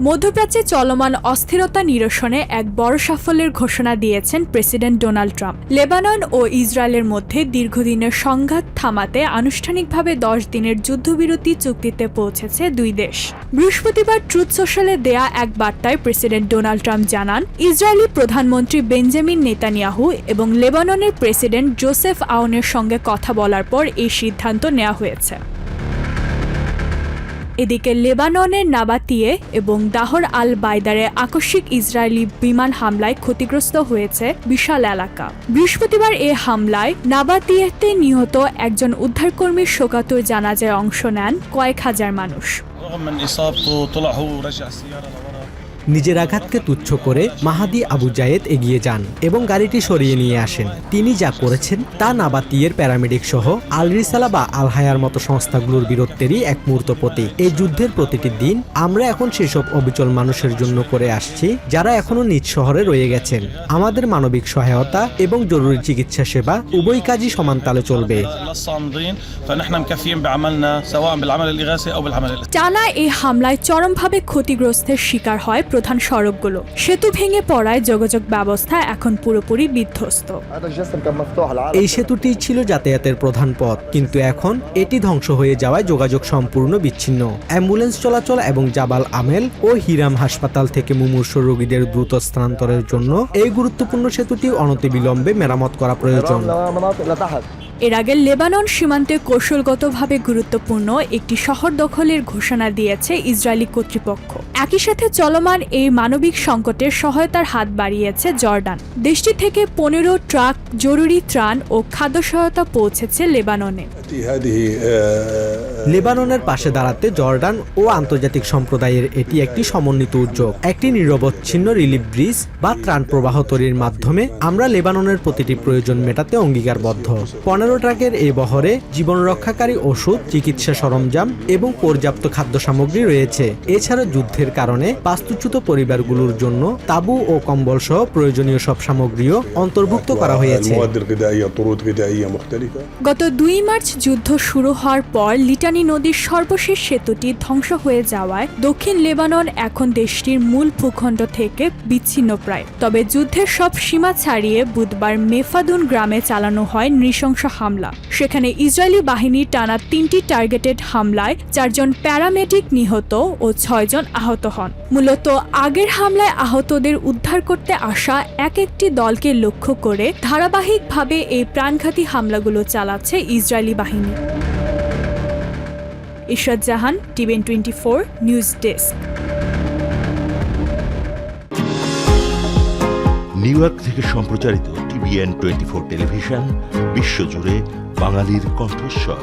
মধ্যপ্রাচ্যে চলমান অস্থিরতা নিরসনে এক বড় সাফল্যের ঘোষণা দিয়েছেন প্রেসিডেন্ট ডোনাল্ড ট্রাম্প। লেবানন ও ইসরায়েলের মধ্যে দীর্ঘদিনের সংঘাত থামাতে আনুষ্ঠানিকভাবে 10 দিনের যুদ্ধবিরতি চুক্তিতে পৌঁছেছে দুই দেশ। বৃহস্পতিবার ট্রুথ সোশ্যালে দেয়া এক বার্তায় প্রেসিডেন্ট ডোনাল্ড ট্রাম্প জানান, ইসরায়েলি প্রধানমন্ত্রী বেঞ্জামিন নেতানিয়াহু এবং লেবাননের প্রেসিডেন্ট জোসেফ আউনের সঙ্গে কথা বলার পর এই সিদ্ধান্ত নেওয়া হয়েছে। এদিকে লেবাননের নাবাতিয়ে এবং দাহর আল বাইদারে আকস্মিক ইসরায়েলি বিমান হামলায় ক্ষতিগ্রস্ত হয়েছে বিশাল এলাকা। বৃহস্পতিবার এ হামলায় নাবাতিয়েতে নিহত একজন উদ্ধারকর্মীর শোকাতুর জানাজায় অংশ নেন কয়েক হাজার মানুষ। নিজের আঘাতকে তুচ্ছ করে মাহাদি আবু জায়েদ এগিয়ে যান এবং গাড়িটি সরিয়ে নিয়ে আসেন। তিনি যা করেছেন তা নাবাতিয়ের প্যারামেডিক সহ আল রিসালা বা আল হায়ার মতো সংস্থাগুলোর বীরত্বেরই এক মূর্ত প্রতীক। এই যুদ্ধের প্রতিটি দিন আমরা এখন সেসব অবিচল মানুষের জন্য করে আসছি যারা এখনো নিজ শহরে রয়ে গেছেন। আমাদের মানবিক সহায়তা এবং জরুরি চিকিৎসা সেবা উভয় কাজই সমান তালে চলবে। টানা এই হামলায় চরমভাবে ক্ষতিগ্রস্তের শিকার হয় প্রধান সড়কগুলো। সেতু ভেঙে পড়ায় যোগাযোগ ব্যবস্থা এখন পুরোপুরি বিধ্বস্ত। এই সেতুটি ছিল যাতায়াতের প্রধান পথ, কিন্তু এখন এটি ধ্বংস হয়ে যাওয়ায় যোগাযোগ সম্পূর্ণ বিচ্ছিন্ন। অ্যাম্বুলেন্স চলাচল এবং জাবাল আমেল ও হিরাম হাসপাতাল থেকে মুমূর্ষু রোগীদের দ্রুত স্থানান্তরের জন্য এই গুরুত্বপূর্ণ সেতুটি অনতিবিলম্বে মেরামত করা প্রয়োজন। এর আগে লেবানন সীমান্তে কৌশলগতভাবে গুরুত্বপূর্ণ একটি শহর দখলের ঘোষণা দিয়েছে ইসরায়েলি কর্তৃপক্ষ। একই সাথে চলমান এই মানবিক সংকটের সহায়তার হাত বাড়িয়েছে জর্ডান। দেশটি থেকে 15 ট্রাক জরুরি ত্রাণ ও খাদ্য সহায়তা পৌঁছেছে লেবাননে। লেবাননের পাশে দাঁড়াতে জর্ডান ও আন্তর্জাতিক সম্প্রদায়ের এটি একটি সমন্বিত উদ্যোগ। একটি নিরবচ্ছিন্ন রিলিফ ব্রিজ বা ত্রাণ প্রবাহ তৈরির মাধ্যমে আমরা লেবাননের প্রতিটি প্রয়োজন মেটাতে অঙ্গীকারবদ্ধ। 15 ট্রাকের এই বহরে জীবন রক্ষাকারী ওষুধ, চিকিৎসা সরঞ্জাম এবং পর্যাপ্ত খাদ্য সামগ্রী রয়েছে। এছাড়া যুদ্ধের কারণে বাস্তুচ্যুত পরিবারগুলোর জন্য তাঁবু ও কম্বল সহ প্রয়োজনীয় সব সামগ্রীও অন্তর্ভুক্ত করা হয়েছে। গত 2 মার্চ যুদ্ধ শুরু হওয়ার পর লিটানি নদীর সর্বশেষ সেতুটি ধ্বংস হয়ে যাওয়ায় দক্ষিণ লেবানন এখন দেশটির মূল ভূখণ্ড থেকে বিচ্ছিন্ন প্রায়। তবে যুদ্ধের সব সীমা ছাড়িয়ে বুধবার মেফাদুন গ্রামে চালানো হয় নৃশংস হামলা। সেখানে ইসরায়েলি বাহিনীর টানা 3টি টার্গেটেড হামলায় 4 জন প্যারামেডিক নিহত ও 6 জন আহত হন। মূলত আগের হামলায় আহতদের উদ্ধার করতে আসা একটি দলকে লক্ষ্য করে ধারাবাহিকভাবে এই প্রাণঘাতী হামলাগুলো চালাচ্ছে ইসরায়েলি বাহিনী। Ishrat Jahan, TVN 24 news desk. New York থেকে সম্প্রচারিত টিভিএন 24 টেলিভিশন বিশ্বজুড়ে বাঙালির কণ্ঠস্বর।